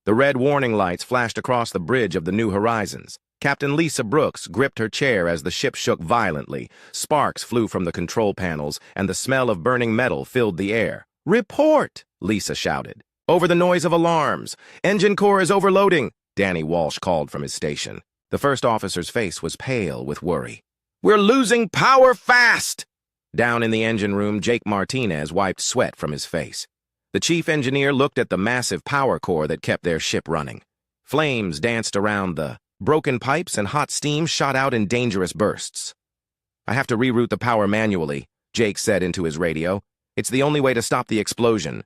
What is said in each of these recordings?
The red warning lights flashed across the bridge of the New Horizons. Captain Lisa Brooks gripped her chair as the ship shook violently. Sparks flew from the control panels, and the smell of burning metal filled the air. "Report!" Lisa shouted. "Over the noise of alarms! Engine core is overloading!" Danny Walsh called from his station. The first officer's face was pale with worry. "We're losing power fast!" Down in the engine room, Jake Martinez wiped sweat from his face. The chief engineer looked at the massive power core that kept their ship running. Flames danced around the broken pipes and hot steam shot out in dangerous bursts. "I have to reroute the power manually," Jake said into his radio. "It's the only way to stop the explosion."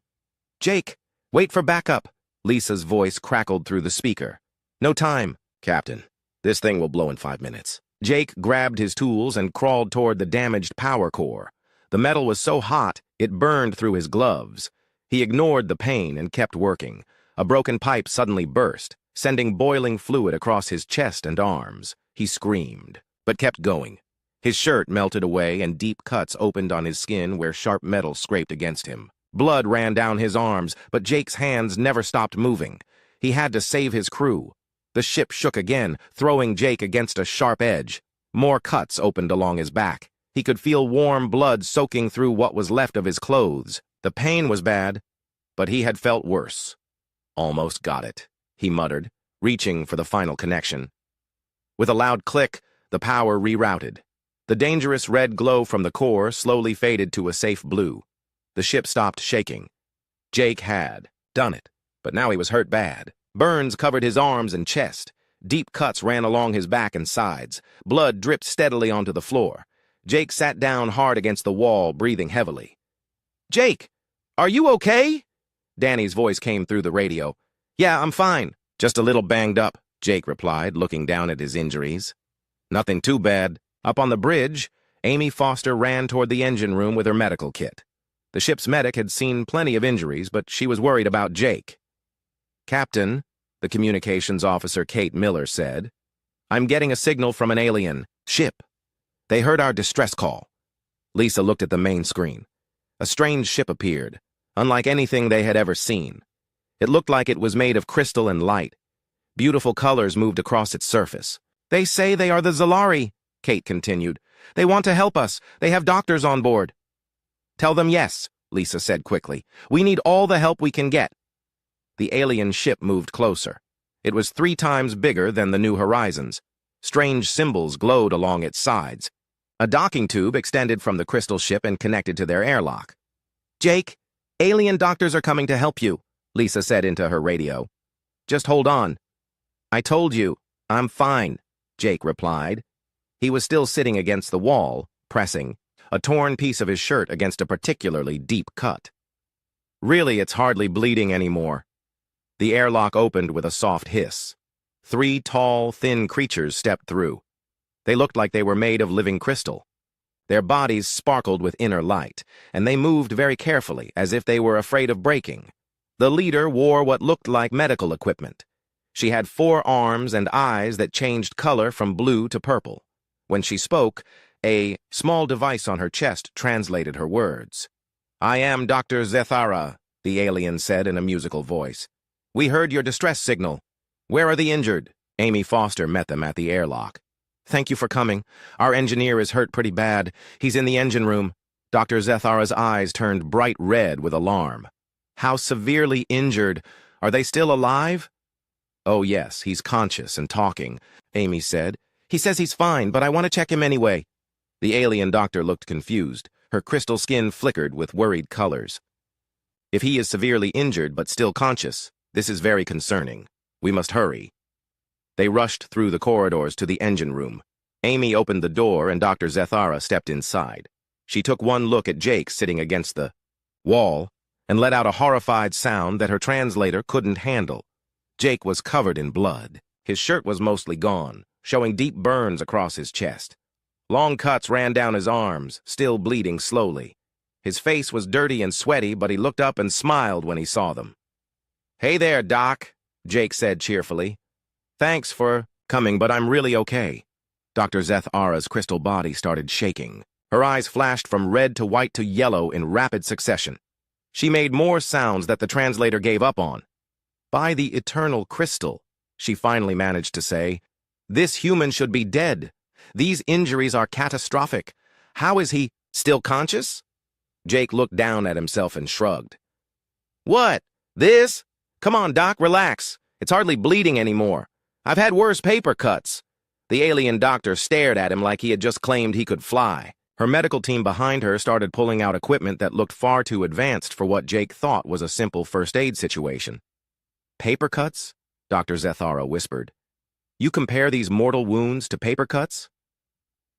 "Jake, wait for backup," Lisa's voice crackled through the speaker. "No time, Captain. This thing will blow in 5 minutes." Jake grabbed his tools and crawled toward the damaged power core. The metal was so hot, it burned through his gloves. He ignored the pain and kept working. A broken pipe suddenly burst, sending boiling fluid across his chest and arms. He screamed, but kept going. His shirt melted away and deep cuts opened on his skin where sharp metal scraped against him. Blood ran down his arms, but Jake's hands never stopped moving. He had to save his crew. The ship shook again, throwing Jake against a sharp edge. More cuts opened along his back. He could feel warm blood soaking through what was left of his clothes. The pain was bad, but he had felt worse. "Almost got it," he muttered, reaching for the final connection. With a loud click, the power rerouted. The dangerous red glow from the core slowly faded to a safe blue. The ship stopped shaking. Jake had done it, but now he was hurt bad. Burns covered his arms and chest. Deep cuts ran along his back and sides. Blood dripped steadily onto the floor. Jake sat down hard against the wall, breathing heavily. "Jake, are you okay?" Danny's voice came through the radio. "Yeah, I'm fine. Just a little banged up," Jake replied, looking down at his injuries. "Nothing too bad." Up on the bridge, Amy Foster ran toward the engine room with her medical kit. The ship's medic had seen plenty of injuries, but she was worried about Jake. "Captain," the communications officer Kate Miller said, "I'm getting a signal from an alien ship. They heard our distress call." Lisa looked at the main screen. A strange ship appeared, unlike anything they had ever seen. It looked like it was made of crystal and light. Beautiful colors moved across its surface. "They say they are the Zalari," Kate continued. "They want to help us. They have doctors on board." "Tell them yes," Lisa said quickly. "We need all the help we can get." The alien ship moved closer. It was 3 times bigger than the New Horizons. Strange symbols glowed along its sides. A docking tube extended from the crystal ship and connected to their airlock. "Jake, alien doctors are coming to help you," Lisa said into her radio. "Just hold on." "I told you, I'm fine," Jake replied. He was still sitting against the wall, pressing a torn piece of his shirt against a particularly deep cut. "Really, it's hardly bleeding anymore." The airlock opened with a soft hiss. 3 tall, thin creatures stepped through. They looked like they were made of living crystal. Their bodies sparkled with inner light, and they moved very carefully, as if they were afraid of breaking. The leader wore what looked like medical equipment. She had 4 arms and eyes that changed color from blue to purple. When she spoke, a small device on her chest translated her words. "I am Dr. Zethara," the alien said in a musical voice. "We heard your distress signal. Where are the injured?" Amy Foster met them at the airlock. "Thank you for coming. Our engineer is hurt pretty bad. He's in the engine room." Dr. Zethara's eyes turned bright red with alarm. "How severely injured? Are they still alive?" "Oh, yes, he's conscious and talking," Amy said. "He says he's fine, but I want to check him anyway." The alien doctor looked confused. Her crystal skin flickered with worried colors. "If he is severely injured but still conscious, this is very concerning. We must hurry." They rushed through the corridors to the engine room. Amy opened the door and Dr. Zethara stepped inside. She took one look at Jake sitting against the wall and let out a horrified sound that her translator couldn't handle. Jake was covered in blood. His shirt was mostly gone, showing deep burns across his chest. Long cuts ran down his arms, still bleeding slowly. His face was dirty and sweaty, but he looked up and smiled when he saw them. "Hey there, Doc," Jake said cheerfully. "Thanks for coming, but I'm really okay." Dr. Zethara's crystal body started shaking. Her eyes flashed from red to white to yellow in rapid succession. She made more sounds that the translator gave up on. By the eternal crystal, she finally managed to say, this human should be dead. These injuries are catastrophic. How is he still conscious? Jake looked down at himself and shrugged. What? This? Come on, Doc, relax. It's hardly bleeding anymore. I've had worse paper cuts. The alien doctor stared at him like he had just claimed he could fly. Her medical team behind her started pulling out equipment that looked far too advanced for what Jake thought was a simple first aid situation. Paper cuts? Dr. Zethara whispered. You compare these mortal wounds to paper cuts?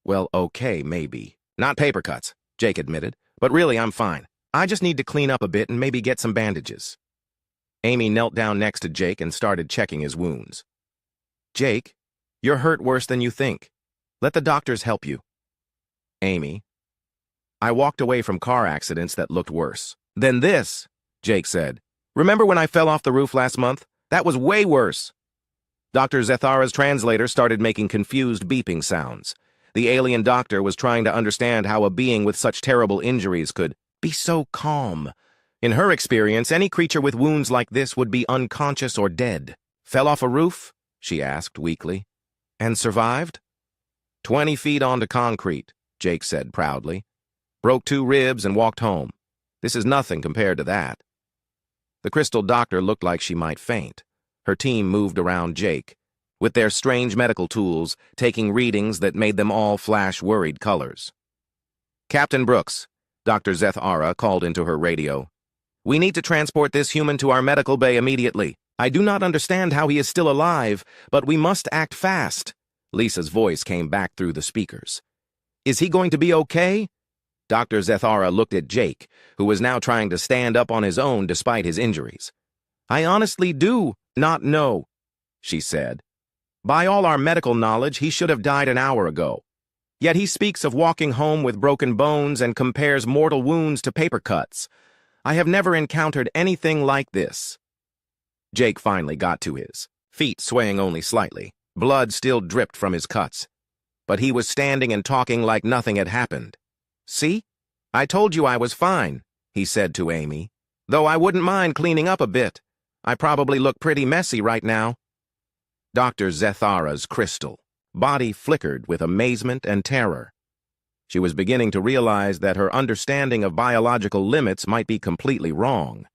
Well, okay, maybe. Not paper cuts, Jake admitted, but really I'm fine. I just need to clean up a bit and maybe get some bandages. Amy knelt down next to Jake and started checking his wounds. Jake, you're hurt worse than you think. Let the doctors help you. Amy, I walked away from car accidents that looked worse than this, Jake said. Remember when I fell off the roof last month? That was way worse. Dr. Zethara's translator started making confused beeping sounds. The alien doctor was trying to understand how a being with such terrible injuries could be so calm. In her experience, any creature with wounds like this would be unconscious or dead. Fell off a roof? She asked weakly. And survived? 20 feet onto concrete, Jake said proudly. Broke 2 ribs and walked home. This is nothing compared to that. The crystal doctor looked like she might faint. Her team moved around Jake, with their strange medical tools, taking readings that made them all flash worried colors. Captain Brooks, Dr. Zethara called into her radio. We need to transport this human to our medical bay immediately. I do not understand how he is still alive, but we must act fast. Lisa's voice came back through the speakers. Is he going to be okay? Dr. Zethara looked at Jake, who was now trying to stand up on his own despite his injuries. I honestly do not know, she said. By all our medical knowledge, he should have died an hour ago. Yet he speaks of walking home with broken bones and compares mortal wounds to paper cuts. I have never encountered anything like this. Jake finally got to his feet, swaying only slightly. Blood still dripped from his cuts. But he was standing and talking like nothing had happened. See? I told you I was fine, he said to Amy. Though I wouldn't mind cleaning up a bit. I probably look pretty messy right now. Dr. Zethara's crystal body flickered with amazement and terror. She was beginning to realize that her understanding of biological limits might be completely wrong.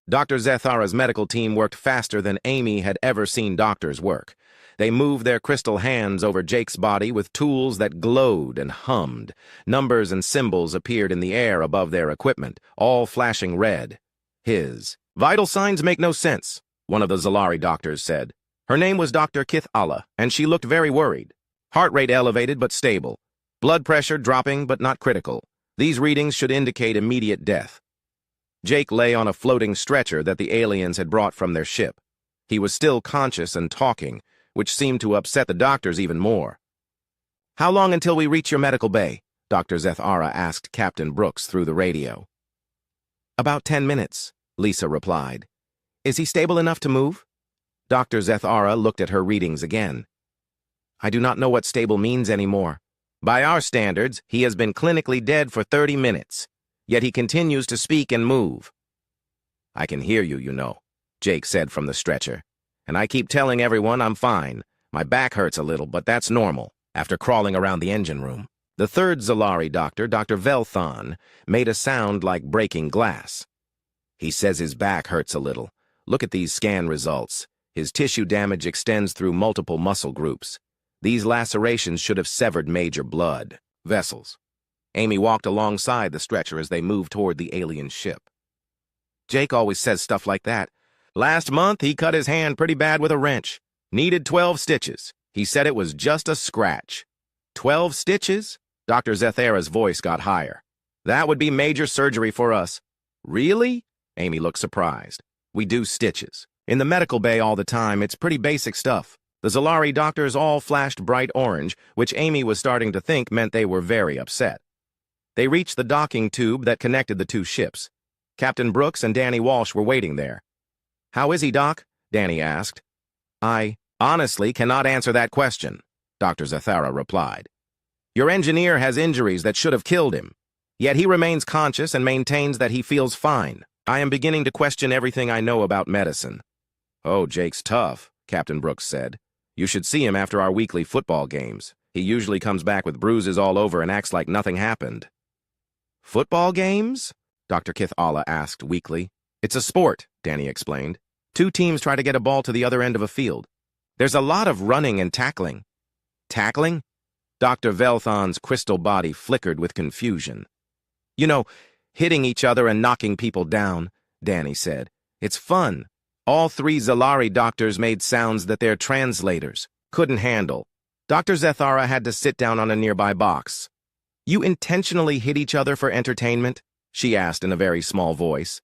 Dr. Zethara's medical team worked faster than Amy had ever seen doctors work. They moved their crystal hands over Jake's body with tools that glowed and hummed. Numbers and symbols appeared in the air above their equipment, all flashing red. His vital signs make no sense, one of the Zalari doctors said. Her name was Dr. Kith Allah, and she looked very worried. Heart rate elevated but stable. Blood pressure dropping but not critical. These readings should indicate immediate death. Jake lay on a floating stretcher that the aliens had brought from their ship. He was still conscious and talking, which seemed to upset the doctors even more. How long until we reach your medical bay? Dr. Zethara asked Captain Brooks through the radio. About 10 minutes, Lisa replied. Is he stable enough to move? Dr. Zethara looked at her readings again. I do not know what stable means anymore. By our standards, he has been clinically dead for 30 minutes, yet he continues to speak and move. I can hear you, you know, Jake said from the stretcher. And I keep telling everyone I'm fine. My back hurts a little, but that's normal, after crawling around the engine room. The third Zalari doctor, Dr. Velthon, made a sound like breaking glass. He says his back hurts a little. Look at these scan results. His tissue damage extends through multiple muscle groups. These lacerations should have severed major blood vessels. Amy walked alongside the stretcher as they moved toward the alien ship. Jake always says stuff like that. Last month, he cut his hand pretty bad with a wrench. Needed 12 stitches. He said it was just a scratch. 12 stitches? Dr. Zethara's voice got higher. That would be major surgery for us. Really? Amy looked surprised. We do stitches. In the medical bay all the time, it's pretty basic stuff. The Zalari doctors all flashed bright orange, which Amy was starting to think meant they were very upset. They reached the docking tube that connected the two ships. Captain Brooks and Danny Walsh were waiting there. How is he, Doc? Danny asked. I honestly cannot answer that question, Dr. Zethara replied. Your engineer has injuries that should have killed him, yet he remains conscious and maintains that he feels fine. I am beginning to question everything I know about medicine. "Oh, Jake's tough," Captain Brooks said. "You should see him after our weekly football games. He usually comes back with bruises all over and acts like nothing happened." "Football games?" Dr. Kithala asked weakly. "It's a sport," Danny explained. Two teams try to get a ball to the other end of a field. There's a lot of running and tackling." "Tackling?" Dr. Velthon's crystal body flickered with confusion. "You know, hitting each other and knocking people down," Danny said. "It's fun." All three Zalari doctors made sounds that their translators couldn't handle. Dr. Zethara had to sit down on a nearby box. "You intentionally hit each other for entertainment?" she asked in a very small voice.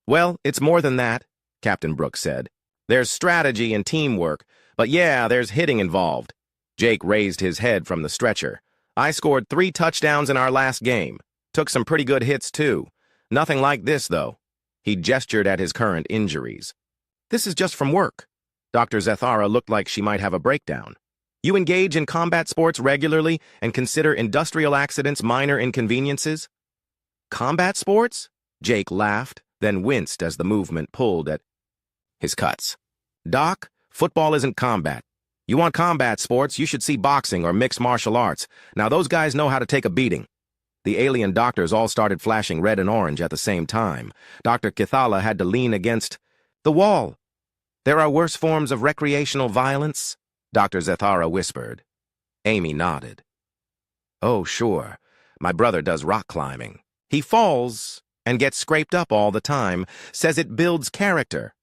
"Well, it's more than that," Captain Brooks said. "There's strategy and teamwork, but yeah, there's hitting involved." Jake raised his head from the stretcher. "I scored 3 touchdowns in our last game. Took some pretty good hits, too. Nothing like this, though." He gestured at his current injuries. "This is just from work." Dr. Zethara looked like she might have a breakdown. "You engage in combat sports regularly and consider industrial accidents minor inconveniences?" "Combat sports?" Jake laughed, then winced as the movement pulled at his cuts. "Doc, football isn't combat. You want combat sports, you should see boxing or mixed martial arts. Now those guys know how to take a beating." The alien doctors all started flashing red and orange at the same time. Dr. Kithala had to lean against the wall. "There are worse forms of recreational violence?" Dr. Zethara whispered. Amy nodded. "Oh, sure. My brother does rock climbing. He falls and gets scraped up all the time, says it builds character."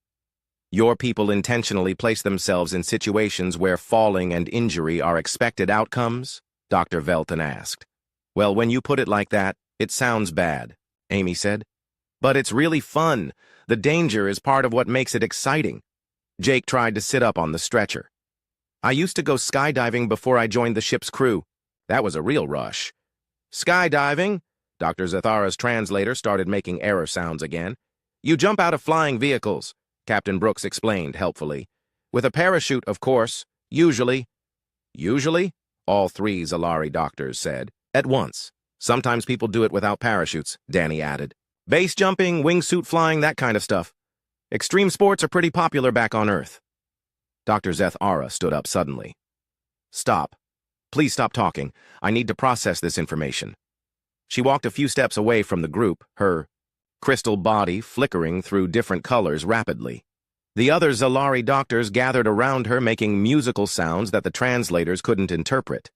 "Your people intentionally place themselves in situations where falling and injury are expected outcomes?" Dr. Velton asked. "Well, when you put it like that, it sounds bad," Amy said. "But it's really fun. The danger is part of what makes it exciting." Jake tried to sit up on the stretcher. "I used to go skydiving before I joined the ship's crew. That was a real rush." "Skydiving?" Dr. Zethara's translator started making error sounds again. "You jump out of flying vehicles," Captain Brooks explained helpfully. "With a parachute, of course. Usually." "Usually?" all three Zalari doctors said. "At once. Sometimes people do it without parachutes," Danny added. "Base jumping, wingsuit flying, that kind of stuff. Extreme sports are pretty popular back on Earth." Dr. Zethara stood up suddenly. "Stop. Please stop talking. I need to process this information." She walked a few steps away from the group, her crystal body flickering through different colors rapidly. The other Zalari doctors gathered around her, making musical sounds that the translators couldn't interpret.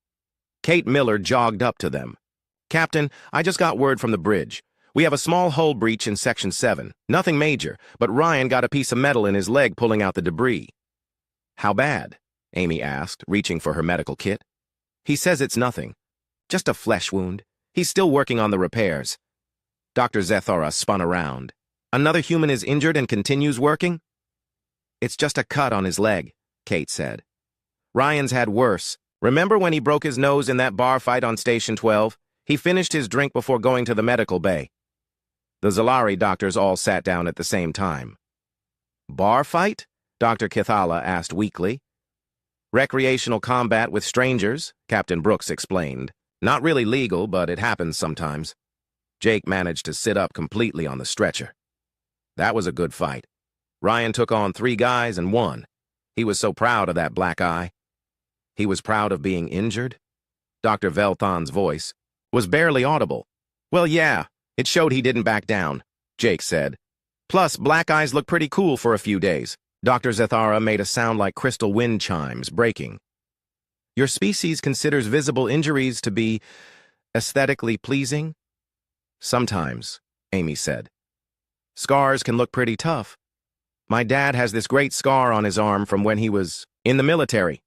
Kate Miller jogged up to them. "Captain, I just got word from the bridge. We have a small hull breach in Section 7. Nothing major, but Ryan got a piece of metal in his leg pulling out the debris." "How bad?" Amy asked, reaching for her medical kit. "He says it's nothing. Just a flesh wound. He's still working on the repairs." Dr. Zethara spun around. "Another human is injured and continues working?" "It's just a cut on his leg," Kate said. "Ryan's had worse. Remember when he broke his nose in that bar fight on Station 12? He finished his drink before going to the medical bay." The Zalari doctors all sat down at the same time. "Bar fight?" Dr. Kithala asked weakly. "Recreational combat with strangers," Captain Brooks explained. "Not really legal, but it happens sometimes." Jake managed to sit up completely on the stretcher. "That was a good fight. Ryan took on 3 guys and won. He was so proud of that black eye." "He was proud of being injured?" Dr. Velthon's voice was barely audible. "Well, yeah, it showed he didn't back down," Jake said. "Plus, black eyes look pretty cool for a few days." Dr. Zethara made a sound like crystal wind chimes breaking. "Your species considers visible injuries to be aesthetically pleasing?" "Sometimes," Amy said. "Scars can look pretty tough. My dad has this great scar on his arm from when he was in the military.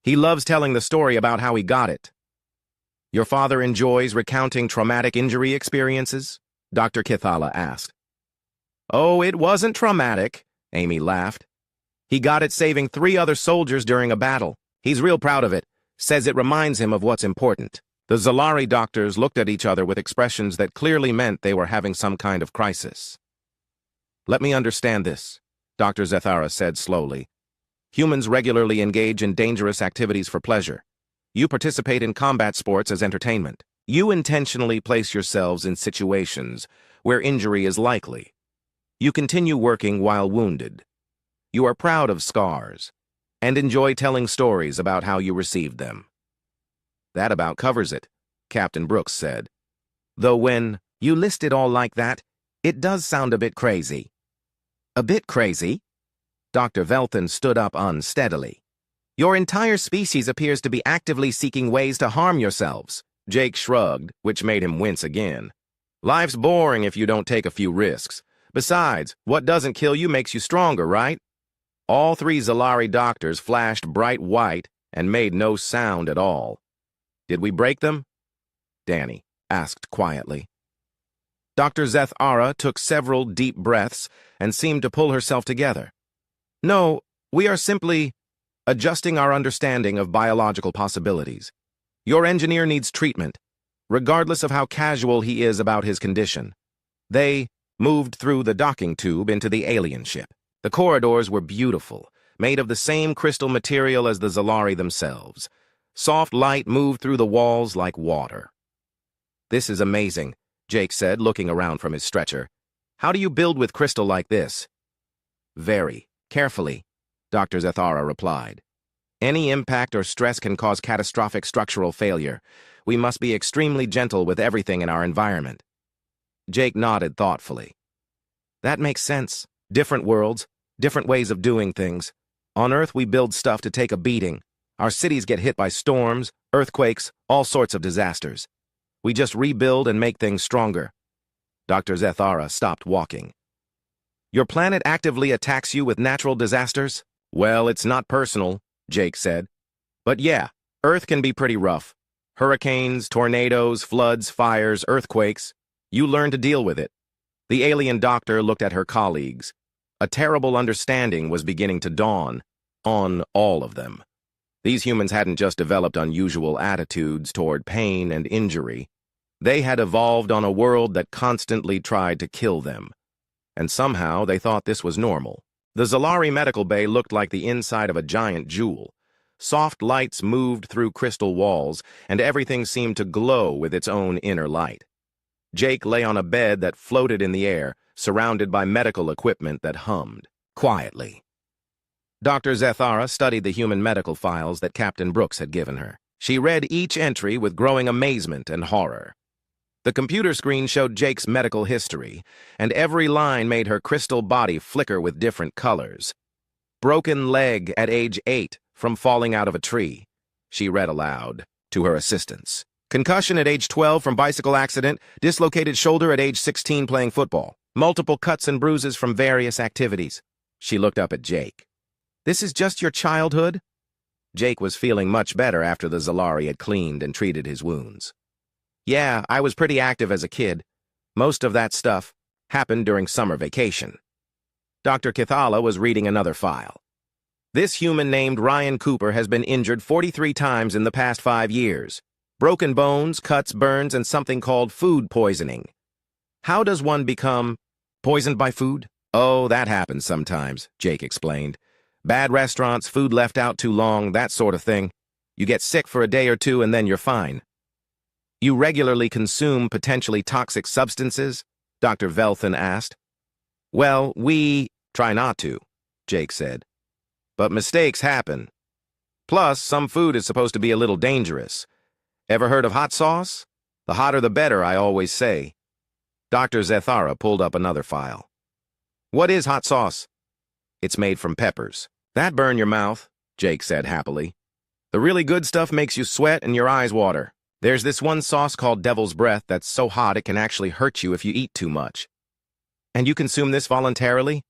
He loves telling the story about how he got it." "Your father enjoys recounting traumatic injury experiences?" Dr. Kithala asked. "Oh, it wasn't traumatic," Amy laughed. "He got it saving 3 other soldiers during a battle. He's real proud of it, says it reminds him of what's important." The Zalari doctors looked at each other with expressions that clearly meant they were having some kind of crisis. "Let me understand this," Dr. Zethara said slowly. "Humans regularly engage in dangerous activities for pleasure. You participate in combat sports as entertainment. You intentionally place yourselves in situations where injury is likely. You continue working while wounded. You are proud of scars and enjoy telling stories about how you received them. That about covers it, Captain Brooks said. Though when you list it all like that, it does sound a bit crazy. A bit crazy? Dr. Velthan stood up unsteadily. Your entire species appears to be actively seeking ways to harm yourselves. Jake shrugged, which made him wince again. Life's boring if you don't take a few risks. Besides, what doesn't kill you makes you stronger, right? All three Zalari doctors flashed bright white and made no sound at all. Did we break them? Danny asked quietly. Dr. Zeth-Ara took several deep breaths and seemed to pull herself together. No, we are simply adjusting our understanding of biological possibilities. Your engineer needs treatment, regardless of how casual he is about his condition. They moved through the docking tube into the alien ship. The corridors were beautiful, made of the same crystal material as the Zalari themselves. Soft light moved through the walls like water. This is amazing, Jake said, looking around from his stretcher. How do you build with crystal like this? Very carefully, Dr. Zeth-Ara replied. Any impact or stress can cause catastrophic structural failure. We must be extremely gentle with everything in our environment. Jake nodded thoughtfully. That makes sense. Different worlds, different ways of doing things. On Earth, we build stuff to take a beating. Our cities get hit by storms, earthquakes, all sorts of disasters. We just rebuild and make things stronger. Dr. Zeth-Ara stopped walking. Your planet actively attacks you with natural disasters? Well, it's not personal, Jake said. But yeah, Earth can be pretty rough. Hurricanes, tornadoes, floods, fires, earthquakes. You learn to deal with it. The alien doctor looked at her colleagues. A terrible understanding was beginning to dawn on all of them. These humans hadn't just developed unusual attitudes toward pain and injury. They had evolved on a world that constantly tried to kill them. And somehow they thought this was normal. The Zalari medical bay looked like the inside of a giant jewel. Soft lights moved through crystal walls, and everything seemed to glow with its own inner light. Jake lay on a bed that floated in the air, surrounded by medical equipment that hummed quietly. Dr. Zeth-Ara studied the human medical files that Captain Brooks had given her. She read each entry with growing amazement and horror. The computer screen showed Jake's medical history, and every line made her crystal body flicker with different colors. Broken leg at age 8 from falling out of a tree, she read aloud to her assistants. Concussion at age 12 from bicycle accident, dislocated shoulder at age 16 playing football. Multiple cuts and bruises from various activities. She looked up at Jake. This is just your childhood? Jake was feeling much better after the Zalari had cleaned and treated his wounds. Yeah, I was pretty active as a kid. Most of that stuff happened during summer vacation. Dr. Kithala was reading another file. This human named Ryan Cooper has been injured 43 times in the past 5 years. Broken bones, cuts, burns, and something called food poisoning. How does one become poisoned by food? Oh, that happens sometimes, Jake explained. Bad restaurants, food left out too long, that sort of thing. You get sick for a day or two and then you're fine. You regularly consume potentially toxic substances? Dr. Velthan asked. Well, we try not to, Jake said. But mistakes happen. Plus, some food is supposed to be a little dangerous. Ever heard of hot sauce? The hotter the better, I always say. Dr. Zeth-Ara pulled up another file. What is hot sauce? It's made from peppers. That burn your mouth, Jake said happily. The really good stuff makes you sweat and your eyes water. There's this one sauce called Devil's Breath that's so hot it can actually hurt you if you eat too much. And you consume this voluntarily?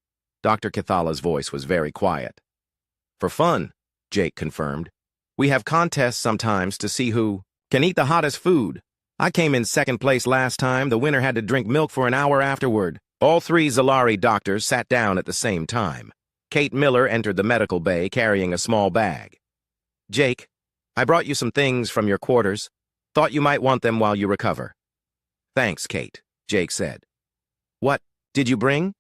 Dr. Kithala's voice was very quiet. For fun, Jake confirmed. We have contests sometimes to see who can eat the hottest food. I came in second place last time. The winner had to drink milk for an hour afterward. All 3 Zalari doctors sat down at the same time. Kate Miller entered the medical bay carrying a small bag. Jake, I brought you some things from your quarters. Thought you might want them while you recover. Thanks, Kate, Jake said. What did you bring?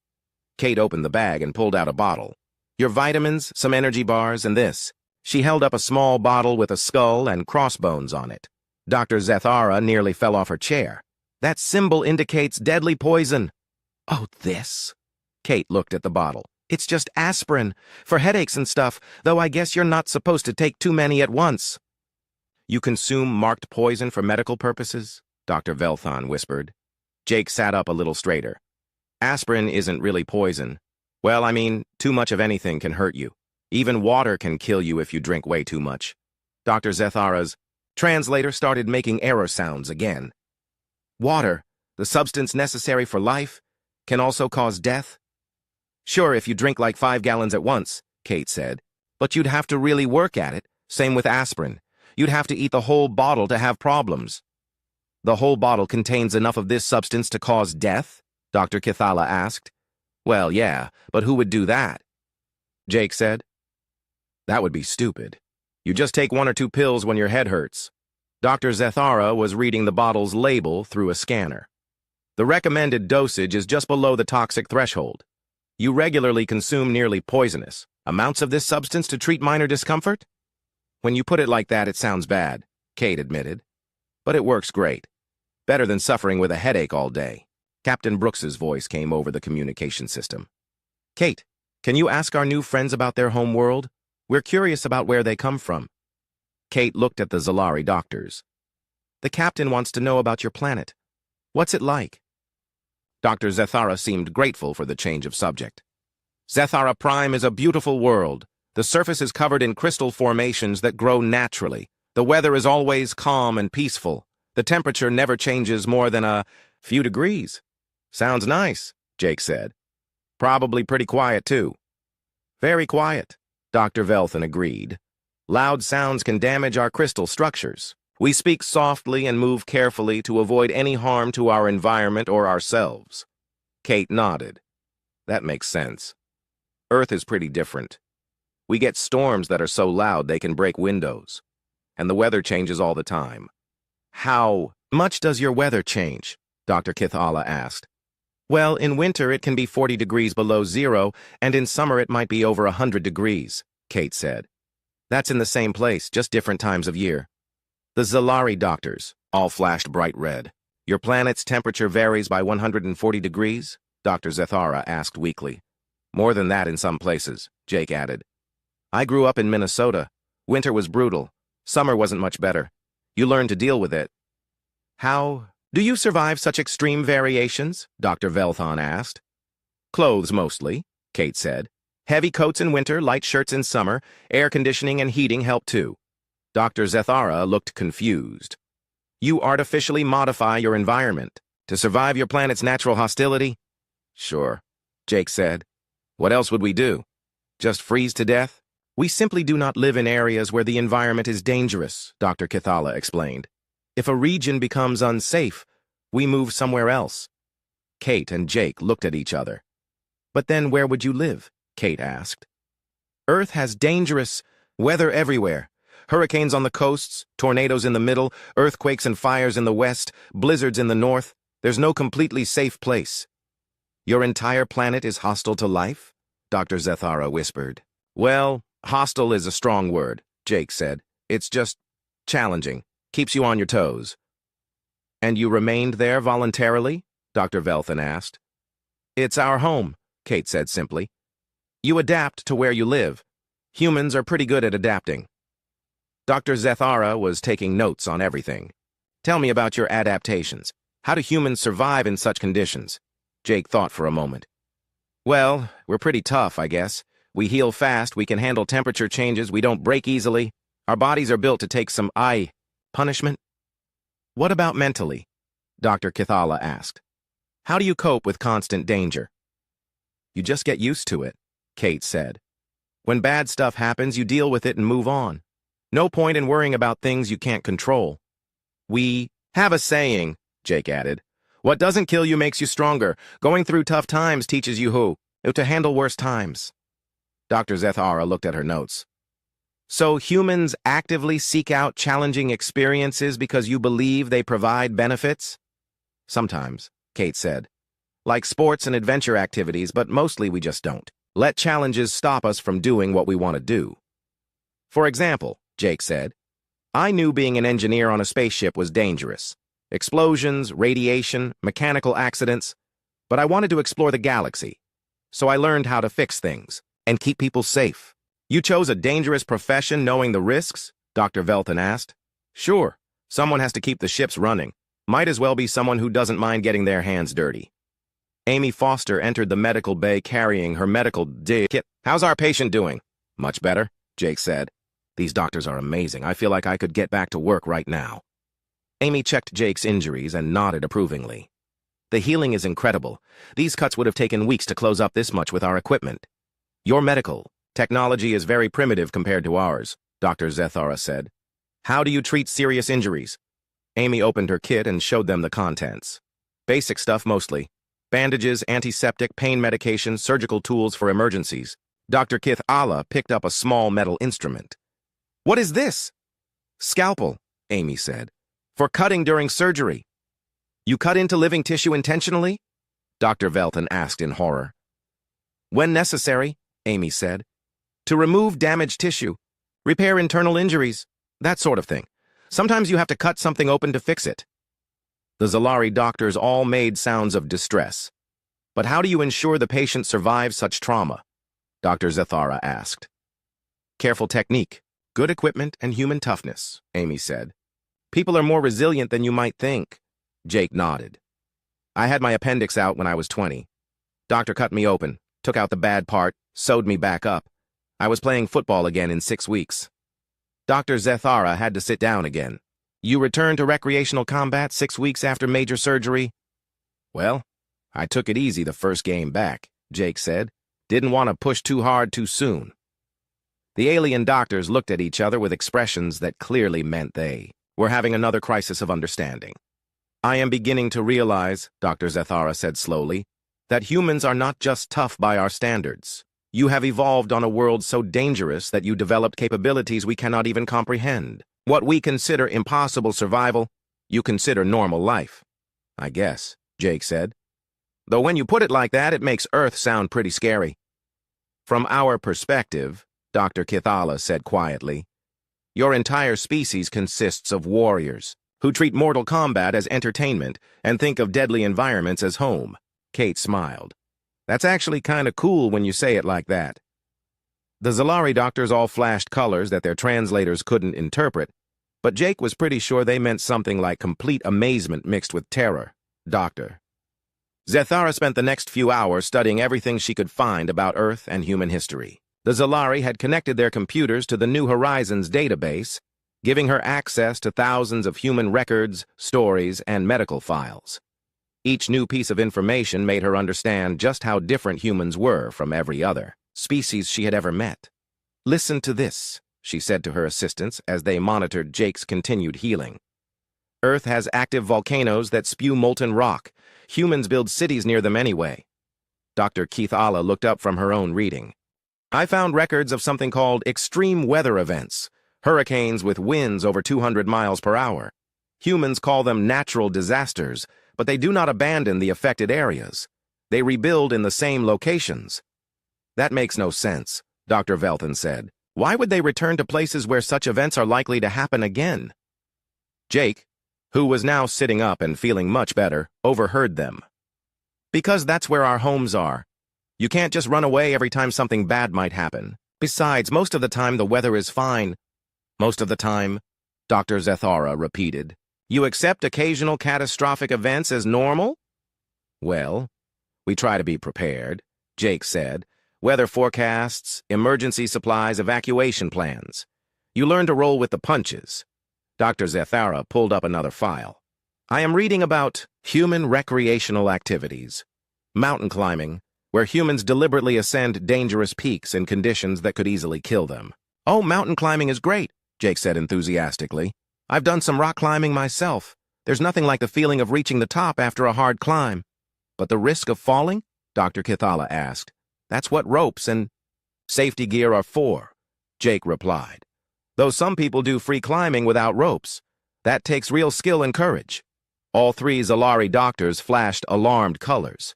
Kate opened the bag and pulled out a bottle. Your vitamins, some energy bars, and this. She held up a small bottle with a skull and crossbones on it. Dr. Zeth-Ara nearly fell off her chair. That symbol indicates deadly poison. Oh, this? Kate looked at the bottle. It's just aspirin, for headaches and stuff, though I guess you're not supposed to take too many at once. You consume marked poison for medical purposes? Dr. Velthon whispered. Jake sat up a little straighter. Aspirin isn't really poison. Well, I mean, too much of anything can hurt you. Even water can kill you if you drink way too much. Dr. Zethara's translator started making error sounds again. Water, the substance necessary for life, can also cause death? Sure, if you drink like 5 gallons at once, Kate said. But you'd have to really work at it. Same with aspirin. You'd have to eat the whole bottle to have problems. The whole bottle contains enough of this substance to cause death? Dr. Kithala asked. Well, yeah, but who would do that? Jake said. That would be stupid. You just take 1 or 2 pills when your head hurts. Dr. Zethara was reading the bottle's label through a scanner. The recommended dosage is just below the toxic threshold. You regularly consume nearly poisonous amounts of this substance to treat minor discomfort? When you put it like that, it sounds bad, Kate admitted. But it works great. Better than suffering with a headache all day. Captain Brooks's voice came over the communication system. Kate, can you ask our new friends about their home world? We're curious about where they come from. Kate looked at the Zalari doctors. The captain wants to know about your planet. What's it like? Dr. Zethara seemed grateful for the change of subject. Zethara Prime is a beautiful world. The surface is covered in crystal formations that grow naturally. The weather is always calm and peaceful. The temperature never changes more than a few degrees. Sounds nice, Jake said. Probably pretty quiet, too. Very quiet, Dr. Velthon agreed. Loud sounds can damage our crystal structures. We speak softly and move carefully to avoid any harm to our environment or ourselves. Kate nodded. That makes sense. Earth is pretty different. We get storms that are so loud they can break windows. And the weather changes all the time. How much does your weather change? Dr. Kithala asked. Well, in winter it can be 40 degrees below zero, and in summer it might be over 100 degrees, Kate said. That's in the same place, just different times of year. The Zalari doctors all flashed bright red. Your planet's temperature varies by 140 degrees? Dr. Zethara asked weakly. More than that in some places, Jake added. I grew up in Minnesota. Winter was brutal. Summer wasn't much better. You learn to deal with it. How do you survive such extreme variations? Dr. Velthon asked. Clothes mostly, Kate said. Heavy coats in winter, light shirts in summer, air conditioning and heating help too. Dr. Zethara looked confused. You artificially modify your environment to survive your planet's natural hostility? Sure, Jake said. What else would we do? Just freeze to death? We simply do not live in areas where the environment is dangerous, Dr. Kithala explained. If a region becomes unsafe, we move somewhere else. Kate and Jake looked at each other. But then where would you live? Kate asked. Earth has dangerous weather everywhere. Hurricanes on the coasts, tornadoes in the middle, earthquakes and fires in the west, blizzards in the north. There's no completely safe place. Your entire planet is hostile to life? Dr. Zethara whispered. Well, hostile is a strong word, Jake said. It's just challenging. Keeps you on your toes. And you remained there voluntarily? Dr. Velthon asked. It's our home, Kate said simply. You adapt to where you live. Humans are pretty good at adapting. Dr. Zethara was taking notes on everything. Tell me about your adaptations. How do humans survive in such conditions? Jake thought for a moment. Well, we're pretty tough, I guess. We heal fast, we can handle temperature changes, we don't break easily. Our bodies are built to take some punishment. What about mentally? Dr. Kithala asked. How do you cope with constant danger? You just get used to it, Kate said. When bad stuff happens, you deal with it and move on. No point in worrying about things you can't control. We have a saying, Jake added. What doesn't kill you makes you stronger. Going through tough times teaches you how to handle worse times. Dr. Zethara looked at her notes. So humans actively seek out challenging experiences because you believe they provide benefits? Sometimes, Kate said. Like sports and adventure activities, but mostly we just don't. Let challenges stop us from doing what we want to do. For example, Jake said, I knew being an engineer on a spaceship was dangerous. Explosions, radiation, mechanical accidents. But I wanted to explore the galaxy. so I learned how to fix things and keep people safe. You chose a dangerous profession knowing the risks? Dr. Velthan asked. Sure, someone has to keep the ships running. Might as well be someone who doesn't mind getting their hands dirty. Amy Foster entered the medical bay carrying her medical kit. How's our patient doing? Much better, Jake said. These doctors are amazing. I feel like I could get back to work right now. Amy checked Jake's injuries and nodded approvingly. The healing is incredible. These cuts would have taken weeks to close up this much with our equipment. Your medical technology is very primitive compared to ours, Dr. Zathara said. How do you treat serious injuries? Amy opened her kit and showed them the contents. Basic stuff mostly. Bandages, antiseptic, pain medication, surgical tools for emergencies. Dr. Kith Allah picked up a small metal instrument. What is this? Scalpel, Amy said. For cutting during surgery. You cut into living tissue intentionally? Dr. Velthan asked in horror. When necessary, Amy said. To remove damaged tissue, repair internal injuries, that sort of thing. Sometimes you have to cut something open to fix it. The Zalari doctors all made sounds of distress. But how do you ensure the patient survives such trauma? Dr. Zathara asked. Careful technique, good equipment, and human toughness, Amy said. People are more resilient than you might think. Jake nodded. I had my appendix out when I was 20. Doctor cut me open, took out the bad part, sewed me back up. I was playing football again in 6 weeks. Dr. Zathara had to sit down again. You returned to recreational combat 6 weeks after major surgery? Well, I took it easy the first game back, Jake said. Didn't want to push too hard too soon. The alien doctors looked at each other with expressions that clearly meant they were having another crisis of understanding. I am beginning to realize, Dr. Zathara said slowly, that humans are not just tough by our standards. You have evolved on a world so dangerous that you developed capabilities we cannot even comprehend. What we consider impossible survival, you consider normal life. I guess, Jake said. Though when you put it like that, it makes Earth sound pretty scary. From our perspective, Dr. Kithala said quietly, your entire species consists of warriors who treat mortal combat as entertainment and think of deadly environments as home. Kate smiled. That's actually kind of cool when you say it like that. The Zalari doctors all flashed colors that their translators couldn't interpret, but Jake was pretty sure they meant something like complete amazement mixed with terror. Doctor. Zathara spent the next few hours studying everything she could find about Earth and human history. The Zalari had connected their computers to the New Horizons database, giving her access to thousands of human records, stories, and medical files. Each new piece of information made her understand just how different humans were from every other species she had ever met. Listen to this, she said to her assistants as they monitored Jake's continued healing. Earth has active volcanoes that spew molten rock. Humans build cities near them anyway. Dr. Keith Allah looked up from her own reading. I found records of something called extreme weather events, hurricanes with winds over 200 miles per hour. Humans call them natural disasters, but they do not abandon the affected areas. They rebuild in the same locations. That makes no sense, Dr. Velthan said. Why would they return to places where such events are likely to happen again? Jake, who was now sitting up and feeling much better, overheard them. Because that's where our homes are. You can't just run away every time something bad might happen. Besides, most of the time the weather is fine. Most of the time, Dr. Zathara repeated. You accept occasional catastrophic events as normal? Well, we try to be prepared, Jake said. Weather forecasts, emergency supplies, evacuation plans. You learn to roll with the punches. Dr. Zathara pulled up another file. I am reading about human recreational activities. Mountain climbing, where humans deliberately ascend dangerous peaks in conditions that could easily kill them. Oh, mountain climbing is great, Jake said enthusiastically. I've done some rock climbing myself. There's nothing like the feeling of reaching the top after a hard climb. But the risk of falling? Dr. Kithala asked. That's what ropes and safety gear are for, Jake replied. Though some people do free climbing without ropes, that takes real skill and courage. All three Zalari doctors flashed alarmed colors.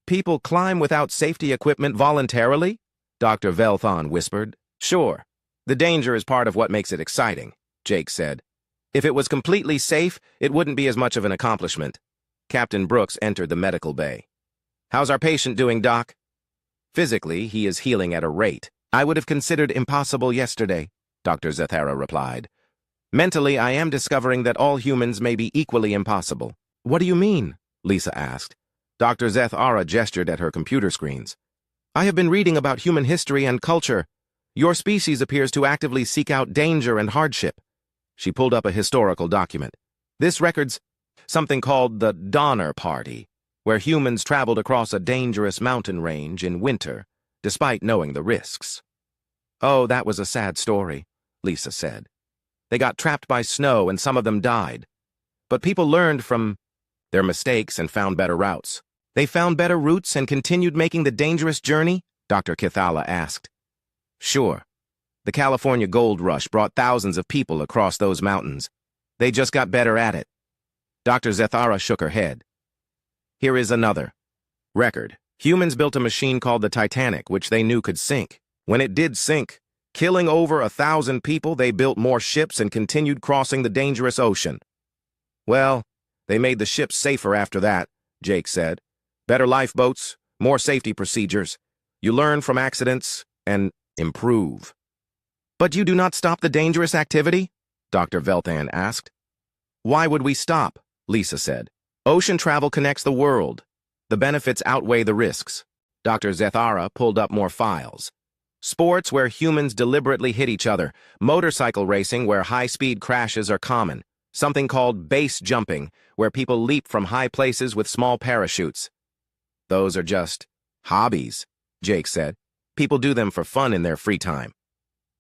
People climb without safety equipment voluntarily? Dr. Velthan whispered. Sure. The danger is part of what makes it exciting, Jake said. If it was completely safe, it wouldn't be as much of an accomplishment. Captain Brooks entered the medical bay. How's our patient doing, Doc? Physically, he is healing at a rate I would have considered impossible yesterday, Dr. Zathara replied. Mentally, I am discovering that all humans may be equally impossible. What do you mean? Lisa asked. Dr. Zathara gestured at her computer screens. I have been reading about human history and culture. Your species appears to actively seek out danger and hardship. She pulled up a historical document. This records something called the Donner Party, where humans traveled across a dangerous mountain range in winter, despite knowing the risks. Oh, that was a sad story, Lisa said. They got trapped by snow and some of them died. But people learned from their mistakes and found better routes. They found better routes and continued making the dangerous journey? Dr. Kithala asked. Sure. The California gold rush brought thousands of people across those mountains. They just got better at it. Dr. Zathara shook her head. Here is another record. Humans built a machine called the Titanic, which they knew could sink. When it did sink, killing over 1,000 people, they built more ships and continued crossing the dangerous ocean. Well, they made the ships safer after that, Jake said. Better lifeboats, more safety procedures. You learn from accidents and improve. But you do not stop the dangerous activity? Dr. Velthan asked. Why would we stop? Lisa said. Ocean travel connects the world. The benefits outweigh the risks. Dr. Zathara pulled up more files. Sports where humans deliberately hit each other. Motorcycle racing where high-speed crashes are common. Something called base jumping, where people leap from high places with small parachutes. Those are just hobbies, Jake said. People do them for fun in their free time.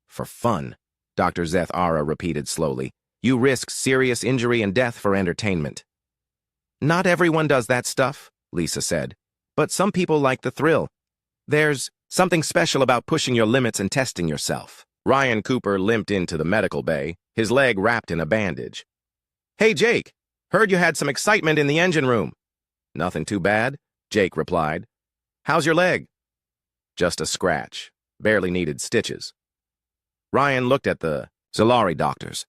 For fun, Dr. Zathara repeated slowly. You risk serious injury and death for entertainment. Not everyone does that stuff, Lisa said. But some people like the thrill. There's something special about pushing your limits and testing yourself. Ryan Cooper limped into the medical bay, his leg wrapped in a bandage. Hey, Jake, heard you had some excitement in the engine room. Nothing too bad, Jake replied. How's your leg? Just a scratch. Barely needed stitches. Ryan looked at the Zalari doctors.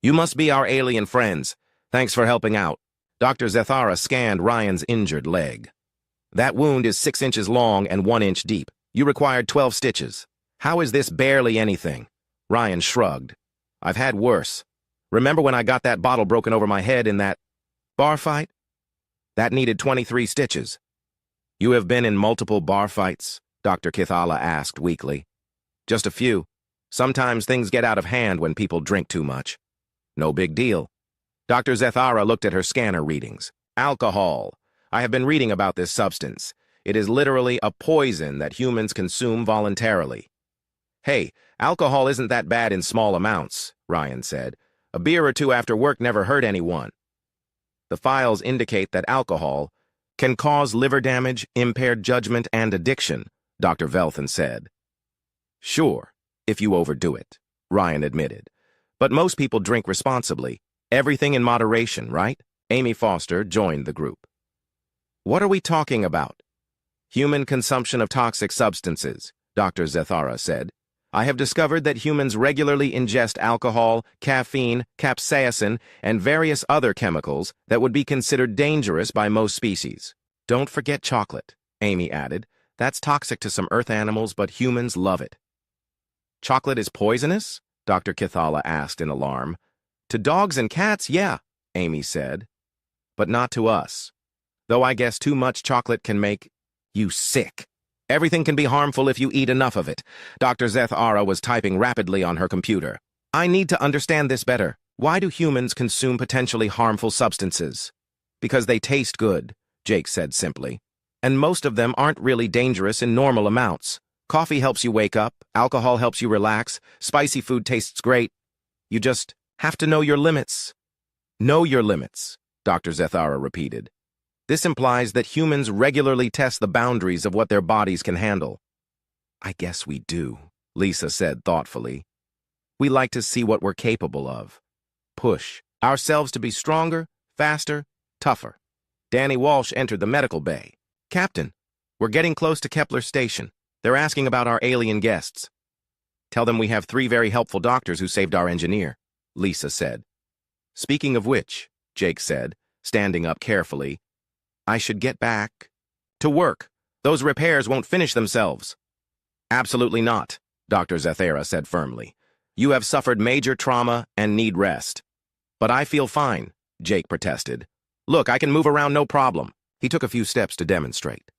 You must be our alien friends. Thanks for helping out. Dr. Zathara scanned Ryan's injured leg. That wound is 6 inches long and 1 inch deep. You required 12 stitches. How is this barely anything? Ryan shrugged. I've had worse. Remember when I got that bottle broken over my head in that bar fight? That needed 23 stitches. You have been in multiple bar fights? Dr. Kithala asked weakly. Just a few. Sometimes things get out of hand when people drink too much. No big deal. Dr. Zathara looked at her scanner readings. Alcohol. I have been reading about this substance. It is literally a poison that humans consume voluntarily. Hey, alcohol isn't that bad in small amounts, Ryan said. A beer or two after work never hurt anyone. The files indicate that alcohol can cause liver damage, impaired judgment, and addiction, Dr. Velthan said. Sure, if you overdo it, Ryan admitted. But most people drink responsibly. Everything in moderation, right? Amy Foster joined the group. What are we talking about? Human consumption of toxic substances, Dr. Zathara said. I have discovered that humans regularly ingest alcohol, caffeine, capsaicin, and various other chemicals that would be considered dangerous by most species. Don't forget chocolate, Amy added. That's toxic to some earth animals, but humans love it. Chocolate is poisonous? Dr. Kithala asked in alarm. To dogs and cats, yeah, Amy said. But not to us. Though I guess too much chocolate can make you sick. Everything can be harmful if you eat enough of it. Dr. Zathara was typing rapidly on her computer. I need to understand this better. Why do humans consume potentially harmful substances? Because they taste good, Jake said simply. And most of them aren't really dangerous in normal amounts. Coffee helps you wake up, alcohol helps you relax, spicy food tastes great. You just have to know your limits. Know your limits, Dr. Zathara repeated. This implies that humans regularly test the boundaries of what their bodies can handle. I guess we do, Lisa said thoughtfully. We like to see what we're capable of. Push ourselves to be stronger, faster, tougher. Danny Walsh entered the medical bay. Captain, we're getting close to Kepler Station. They're asking about our alien guests. Tell them we have 3 very helpful doctors who saved our engineer, Lisa said. Speaking of which, Jake said, standing up carefully, I should get back to work. Those repairs won't finish themselves. Absolutely not, Dr. Zathara said firmly. You have suffered major trauma and need rest. But I feel fine, Jake protested. Look, I can move around no problem. He took a few steps to demonstrate.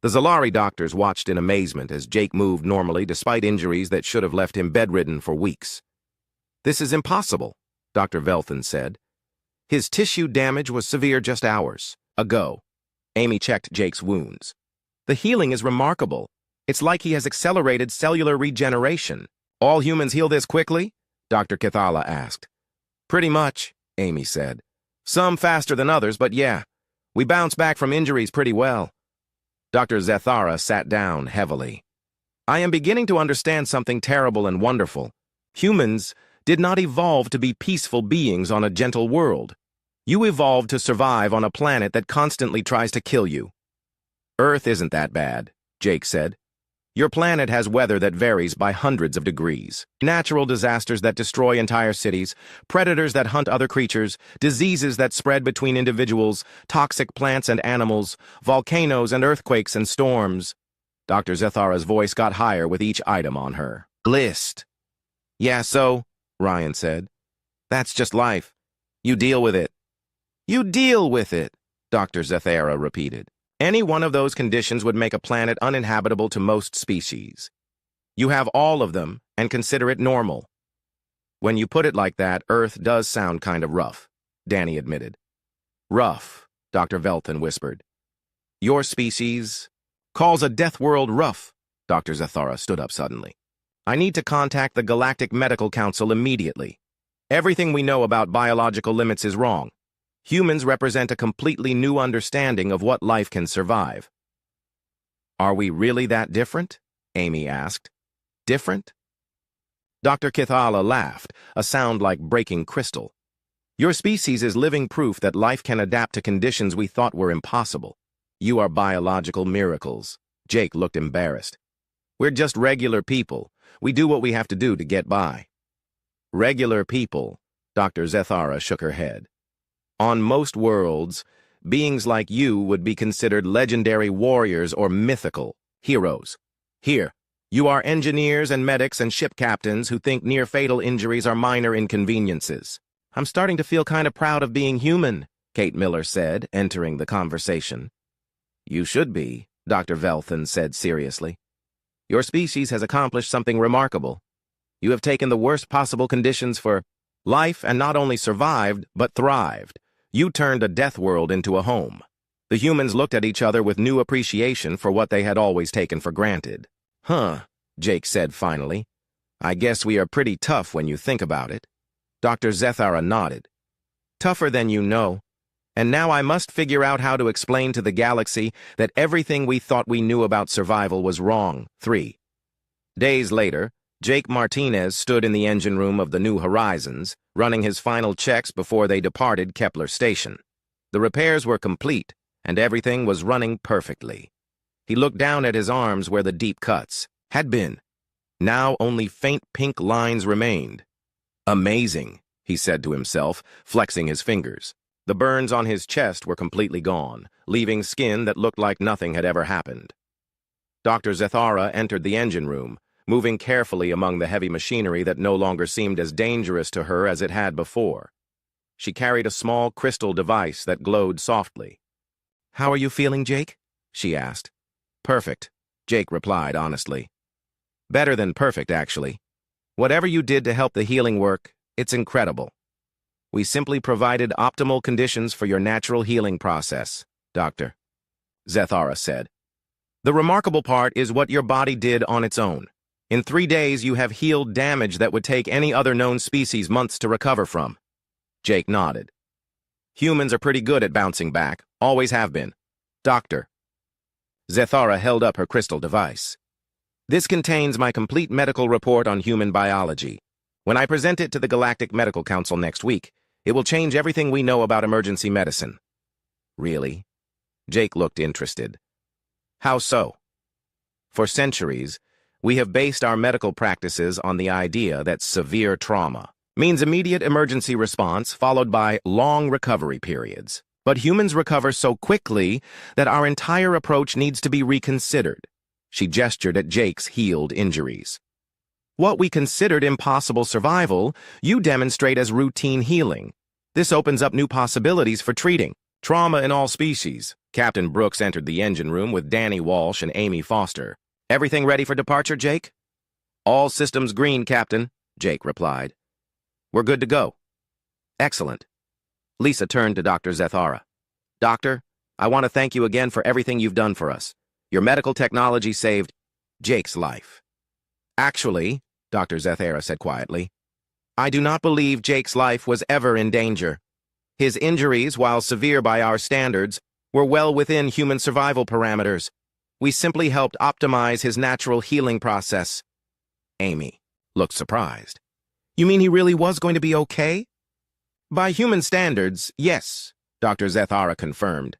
The Zalari doctors watched in amazement as Jake moved normally despite injuries that should have left him bedridden for weeks. This is impossible, Dr. Velthan said. His tissue damage was severe just hours ago. Amy checked Jake's wounds. The healing is remarkable. It's like he has accelerated cellular regeneration. All humans heal this quickly? Dr. Kithala asked. Pretty much, Amy said. Some faster than others, but yeah, we bounce back from injuries pretty well. Dr. Zathara sat down heavily. I am beginning to understand something terrible and wonderful. Humans did not evolve to be peaceful beings on a gentle world. You evolved to survive on a planet that constantly tries to kill you. Earth isn't that bad, Jake said. Your planet has weather that varies by hundreds of degrees. Natural disasters that destroy entire cities, predators that hunt other creatures, diseases that spread between individuals, toxic plants and animals, volcanoes and earthquakes and storms. Dr. Zathara's voice got higher with each item on her list. Yeah, so, Ryan said. That's just life. You deal with it. You deal with it, Dr. Zathara repeated. Any one of those conditions would make a planet uninhabitable to most species. You have all of them and consider it normal. When you put it like that, Earth does sound kind of rough, Danny admitted. Rough, Dr. Velthan whispered. Your species calls a death world rough. Dr. Zathara stood up suddenly. I need to contact the Galactic Medical Council immediately. Everything we know about biological limits is wrong. Humans represent a completely new understanding of what life can survive. Are we really that different? Amy asked. Different? Dr. Kithala laughed, a sound like breaking crystal. Your species is living proof that life can adapt to conditions we thought were impossible. You are biological miracles. Jake looked embarrassed. We're just regular people. We do what we have to do to get by. Regular people, Dr. Zathara shook her head. On most worlds, beings like you would be considered legendary warriors or mythical heroes. Here, you are engineers and medics and ship captains who think near-fatal injuries are minor inconveniences. I'm starting to feel kind of proud of being human, Kate Miller said, entering the conversation. You should be, Dr. Velthan said seriously. Your species has accomplished something remarkable. You have taken the worst possible conditions for life and not only survived, but thrived. You turned a death world into a home. The humans looked at each other with new appreciation for what they had always taken for granted. Huh, Jake said finally. I guess we are pretty tough when you think about it. Dr. Zathara nodded. Tougher than you know. And now I must figure out how to explain to the galaxy that everything we thought we knew about survival was wrong. 3 days later, Jake Martinez stood in the engine room of the New Horizons, running his final checks before they departed Kepler Station. The repairs were complete, and everything was running perfectly. He looked down at his arms where the deep cuts had been. Now only faint pink lines remained. Amazing, he said to himself, flexing his fingers. The burns on his chest were completely gone, leaving skin that looked like nothing had ever happened. Dr. Zathara entered the engine room, moving carefully among the heavy machinery that no longer seemed as dangerous to her as it had before. She carried a small crystal device that glowed softly. How are you feeling, Jake? She asked. Perfect, Jake replied honestly. Better than perfect, actually. Whatever you did to help the healing work, it's incredible. We simply provided optimal conditions for your natural healing process, Doctor, Zathara said. The remarkable part is what your body did on its own. In 3 days, you have healed damage that would take any other known species months to recover from. Jake nodded. Humans are pretty good at bouncing back, always have been. Doctor. Zathara held up her crystal device. This contains my complete medical report on human biology. When I present it to the Galactic Medical Council next week, it will change everything we know about emergency medicine. Really? Jake looked interested. How so? For centuries, we have based our medical practices on the idea that severe trauma means immediate emergency response followed by long recovery periods. but humans recover so quickly that our entire approach needs to be reconsidered. She gestured at Jake's healed injuries. What we considered impossible survival, you demonstrate as routine healing. This opens up new possibilities for treating trauma in all species. Captain Brooks entered the engine room with Danny Walsh and Amy Foster. Everything ready for departure, Jake? All systems green, Captain, Jake replied. We're good to go. Excellent. Lisa turned to Dr. Zethara. Doctor, I want to thank you again for everything you've done for us. Your medical technology saved Jake's life. Actually, Dr. Zethara said quietly, I do not believe Jake's life was ever in danger. His injuries, while severe by our standards, were well within human survival parameters. We simply helped optimize his natural healing process. Amy looked surprised. You mean he really was going to be okay? By human standards, yes, Dr. Zethara confirmed.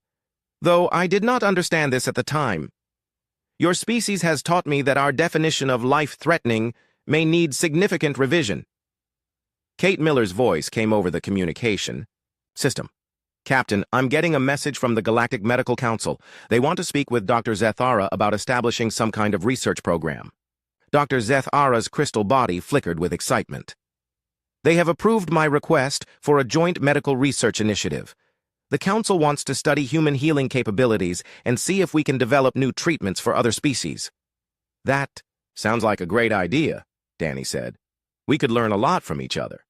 Though I did not understand this at the time. Your species has taught me that our definition of life-threatening may need significant revision. Kate Miller's voice came over the communication system. Captain, I'm getting a message from the Galactic Medical Council. They want to speak with Dr. Zethara about establishing some kind of research program. Dr. Zethara's crystal body flickered with excitement. They have approved my request for a joint medical research initiative. The Council wants to study human healing capabilities and see if we can develop new treatments for other species. That sounds like a great idea, Danny said. We could learn a lot from each other.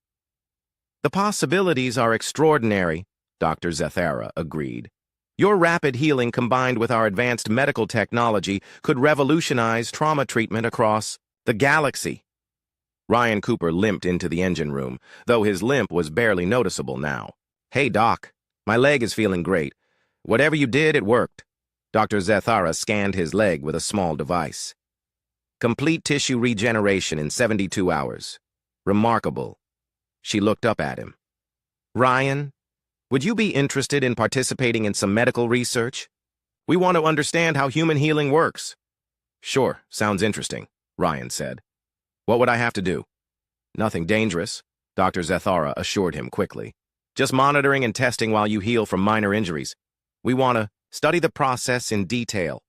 The possibilities are extraordinary, Dr. Zethara agreed. Your rapid healing combined with our advanced medical technology could revolutionize trauma treatment across the galaxy. Ryan Cooper limped into the engine room, though his limp was barely noticeable now. Hey, Doc, my leg is feeling great. Whatever you did, it worked. Dr. Zethara scanned his leg with a small device. Complete tissue regeneration in 72 hours. Remarkable. She looked up at him. Ryan, would you be interested in participating in some medical research? We want to understand how human healing works. Sure, sounds interesting, Ryan said. What would I have to do? Nothing dangerous, Dr. Zethara assured him quickly. Just monitoring and testing while you heal from minor injuries. We want to study the process in detail.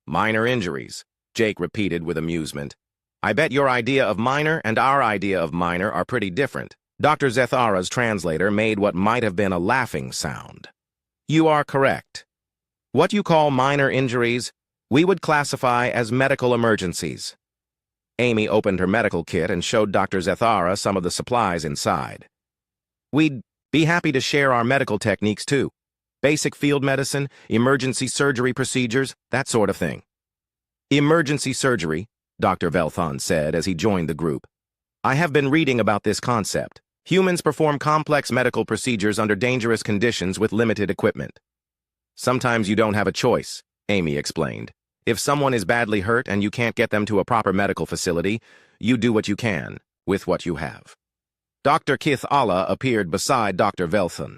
Minor injuries, Jake repeated with amusement. I bet your idea of minor and our idea of minor are pretty different. Dr. Zethara's translator made what might have been a laughing sound. You are correct. What you call minor injuries, we would classify as medical emergencies. Amy opened her medical kit and showed Dr. Zethara some of the supplies inside. We'd be happy to share our medical techniques too. Basic field medicine, emergency surgery procedures, that sort of thing. Emergency surgery, Dr. Velthon said as he joined the group. I have been reading about this concept. Humans perform complex medical procedures under dangerous conditions with limited equipment. Sometimes you don't have a choice, Amy explained. If someone is badly hurt and you can't get them to a proper medical facility, you do what you can with what you have. Dr. Kith Allah appeared beside Dr. Velthon.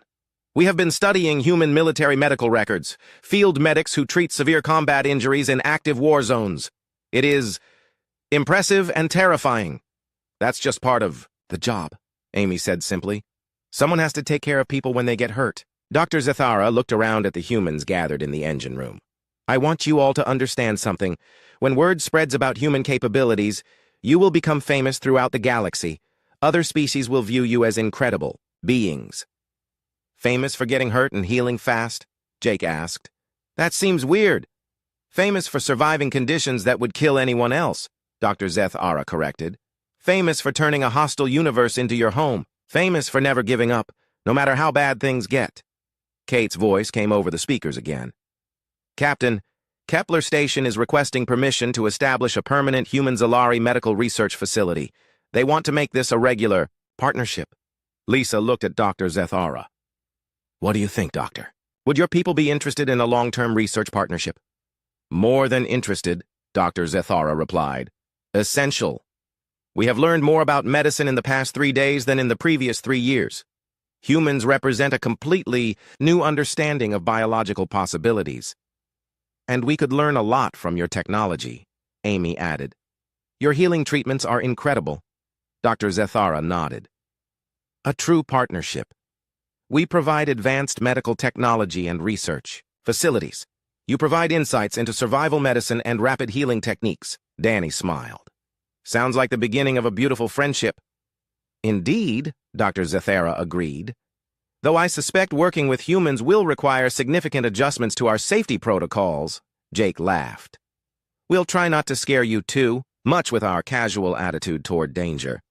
We have been studying human military medical records, field medics who treat severe combat injuries in active war zones. It is impressive and terrifying. That's just part of the job, Amy said simply. Someone has to take care of people when they get hurt. Dr. Zethara looked around at the humans gathered in the engine room. I want you all to understand something. When word spreads about human capabilities, you will become famous throughout the galaxy. Other species will view you as incredible beings. Famous for getting hurt and healing fast? Jake asked. That seems weird. Famous for surviving conditions that would kill anyone else, Dr. Zethara corrected. Famous for turning a hostile universe into your home. Famous for never giving up, no matter how bad things get. Kate's voice came over the speakers again. Captain, Kepler Station is requesting permission to establish a permanent human Zalari medical research facility. They want to make this a regular partnership. Lisa looked at Dr. Zethara. What do you think, Doctor? Would your people be interested in a long-term research partnership? More than interested, Dr. Zethara replied. Essential. We have learned more about medicine in the past 3 days than in the previous 3 years. Humans represent a completely new understanding of biological possibilities. And we could learn a lot from your technology, Amy added. Your healing treatments are incredible. Dr. Zethara nodded. A true partnership. We provide advanced medical technology and research facilities. You provide insights into survival medicine and rapid healing techniques. Danny smiled. Sounds like the beginning of a beautiful friendship. Indeed, Dr. Zathara agreed. Though I suspect working with humans will require significant adjustments to our safety protocols, Jake laughed. We'll try not to scare you too much with our casual attitude toward danger.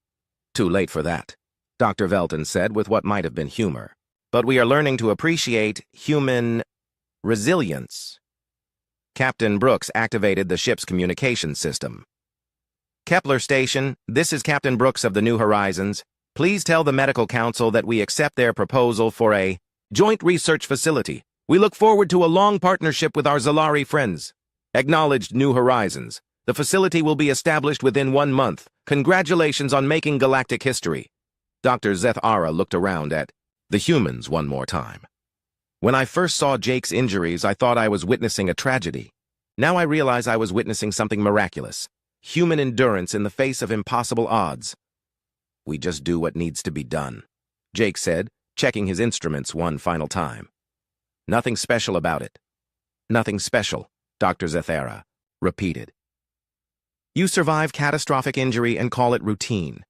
Too late for that, Dr. Velton said with what might have been humor. But we are learning to appreciate human resilience. Captain Brooks activated the ship's communication system. Kepler Station, this is Captain Brooks of the New Horizons. Please tell the Medical Council that we accept their proposal for a joint research facility. We look forward to a long partnership with our Zalari friends. Acknowledged New Horizons. The facility will be established within 1 month. Congratulations on making galactic history. Dr. Zathara looked around at the humans one more time. When I first saw Jake's injuries, I thought I was witnessing a tragedy. Now I realize I was witnessing something miraculous. Human endurance in the face of impossible odds. We just do what needs to be done, Jake said, checking his instruments one final time. Nothing special about it. Nothing special, Dr. Zathara repeated. You survive catastrophic injury and call it routine.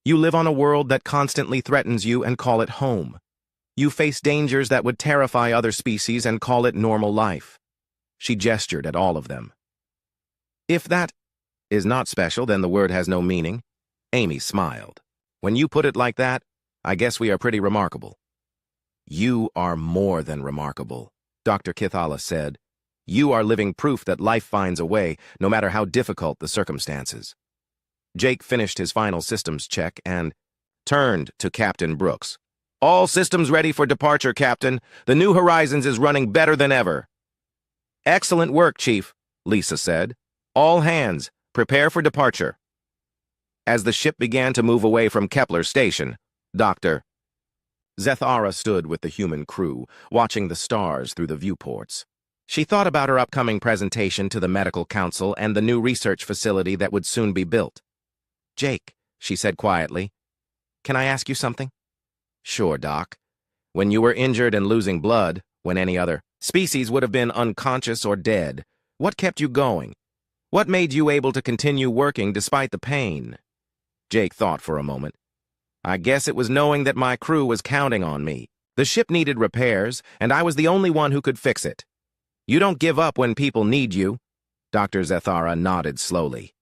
You live on a world that constantly threatens you and call it home. You face dangers that would terrify other species and call it normal life. She gestured at all of them. If that is not special, then the word has no meaning. Amy smiled. When you put it like that, I guess we are pretty remarkable. You are more than remarkable, Dr. Kithala said. You are living proof that life finds a way, no matter how difficult the circumstances. Jake finished his final systems check and turned to Captain Brooks. All systems ready for departure, Captain. The New Horizons is running better than ever. Excellent work, Chief, Lisa said. All hands, prepare for departure. As the ship began to move away from Kepler Station, Dr. Zathara stood with the human crew, watching the stars through the viewports. She thought about her upcoming presentation to the Medical Council and the new research facility that would soon be built. Jake, she said quietly, can I ask you something? Sure, Doc. When you were injured and losing blood, when any other species would have been unconscious or dead, what kept you going? What made you able to continue working despite the pain? Jake thought for a moment. I guess it was knowing that my crew was counting on me. The ship needed repairs, and I was the only one who could fix it. You don't give up when people need you. Dr. Zathara nodded slowly.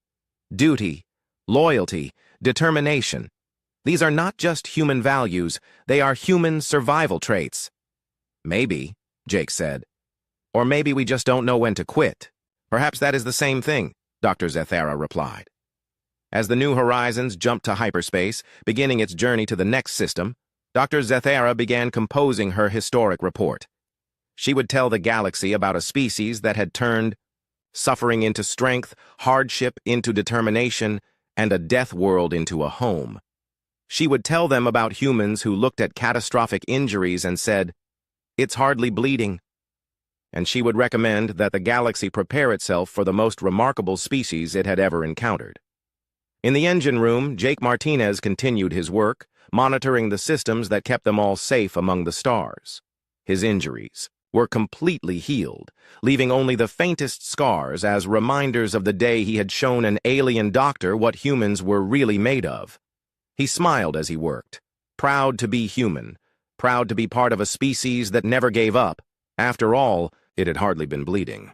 Duty, loyalty, determination. These are not just human values, they are human survival traits. Maybe, Jake said. Or maybe we just don't know when to quit. Perhaps that is the same thing, Dr. Zathara replied. As the New Horizons jumped to hyperspace, beginning its journey to the next system, Dr. Zathara began composing her historic report. She would tell the galaxy about a species that had turned suffering into strength, hardship into determination, and a death world into a home. She would tell them about humans who looked at catastrophic injuries and said, "It's hardly bleeding." And she would recommend that the galaxy prepare itself for the most remarkable species it had ever encountered. In the engine room, Jake Martinez continued his work, monitoring the systems that kept them all safe among the stars. His injuries were completely healed, leaving only the faintest scars as reminders of the day he had shown an alien doctor what humans were really made of. He smiled as he worked, proud to be human, proud to be part of a species that never gave up. After all, it had hardly been bleeding.